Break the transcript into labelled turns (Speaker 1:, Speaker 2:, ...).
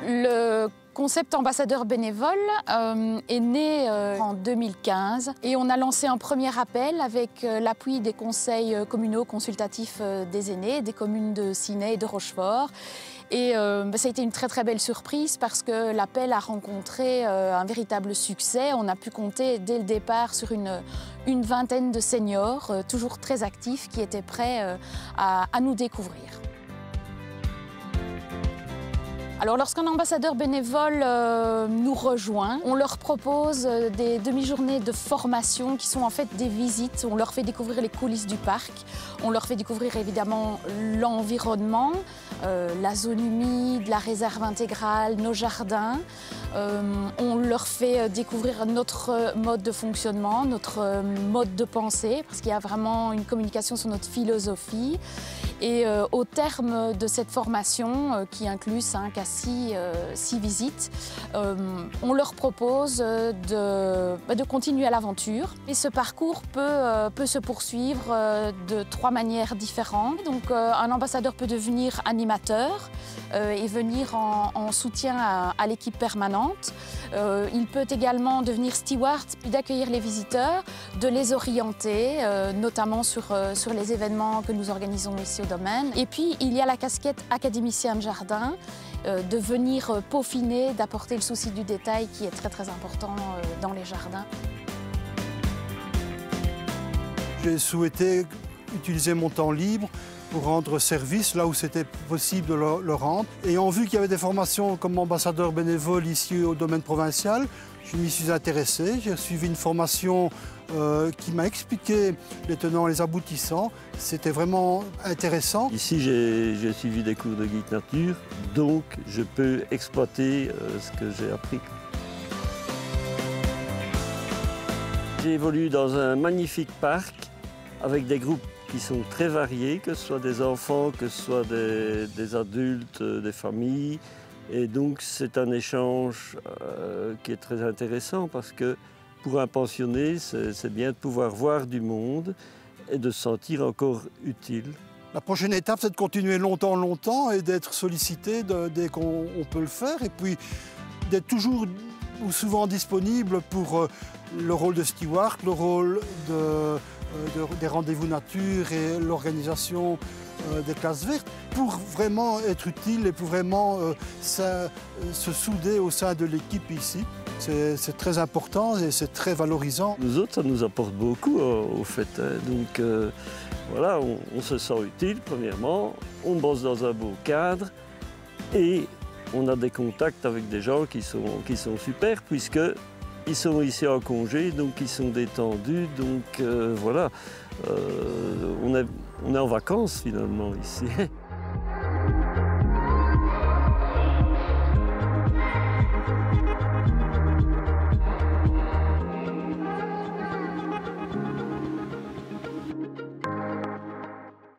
Speaker 1: Le concept ambassadeur bénévole est né en 2015 et on a lancé un premier appel avec l'appui des conseils communaux consultatifs des aînés, des communes de Ciney et de Rochefort. Et ça a été une très belle surprise parce que l'appel a rencontré un véritable succès. On a pu compter dès le départ sur une vingtaine de seniors, toujours très actifs, qui étaient prêts à nous découvrir. Alors lorsqu'un ambassadeur bénévole nous rejoint, on leur propose des demi-journées de formation qui sont en fait des visites. On leur fait découvrir les coulisses du parc, on leur fait découvrir évidemment l'environnement, la zone humide, la réserve intégrale, nos jardins. On leur fait découvrir notre mode de fonctionnement, notre mode de pensée, parce qu'il y a vraiment une communication sur notre philosophie. Et au terme de cette formation, qui inclut 5 à 6 visites, on leur propose de continuer à l'aventure. Et ce parcours peut se poursuivre de 3 manières différentes. Donc, un ambassadeur peut devenir animateur et venir en soutien à l'équipe permanente. Il peut également devenir steward, puis d'accueillir les visiteurs, de les orienter, notamment sur les événements que nous organisons ici au domaine. Et puis, il y a la casquette académicien de jardin, de venir peaufiner, d'apporter le souci du détail qui est très important dans les jardins.
Speaker 2: J'ai souhaité utiliser mon temps libre pour rendre service là où c'était possible de le rendre. Ayant vu qu'il y avait des formations comme ambassadeur bénévole ici au domaine provincial, je m'y suis intéressé. J'ai suivi une formation qui m'a expliqué les tenants et les aboutissants. C'était vraiment intéressant.
Speaker 3: Ici, j'ai suivi des cours de guide nature, donc je peux exploiter ce que j'ai appris. J'ai évolué dans un magnifique parc avec des groupes qui sont très variés, que ce soit des enfants, que ce soit des adultes, des familles. Et donc c'est un échange qui est très intéressant parce que pour un pensionné, c'est bien de pouvoir voir du monde et de se sentir encore utile.
Speaker 2: La prochaine étape, c'est de continuer longtemps et d'être sollicité dès qu'on peut le faire. Et puis d'être toujours ou souvent disponible pour le rôle de steward, le rôle des rendez-vous nature et l'organisation des classes vertes, pour vraiment être utile et pour vraiment se souder au sein de l'équipe ici. C'est très important et c'est très valorisant.
Speaker 3: Nous autres, ça nous apporte beaucoup au fait. Donc voilà, on se sent utile premièrement, on bosse dans un beau cadre et on a des contacts avec des gens qui sont super puisqu'ils sont ici en congé, donc ils sont détendus, donc voilà, on est en vacances finalement ici.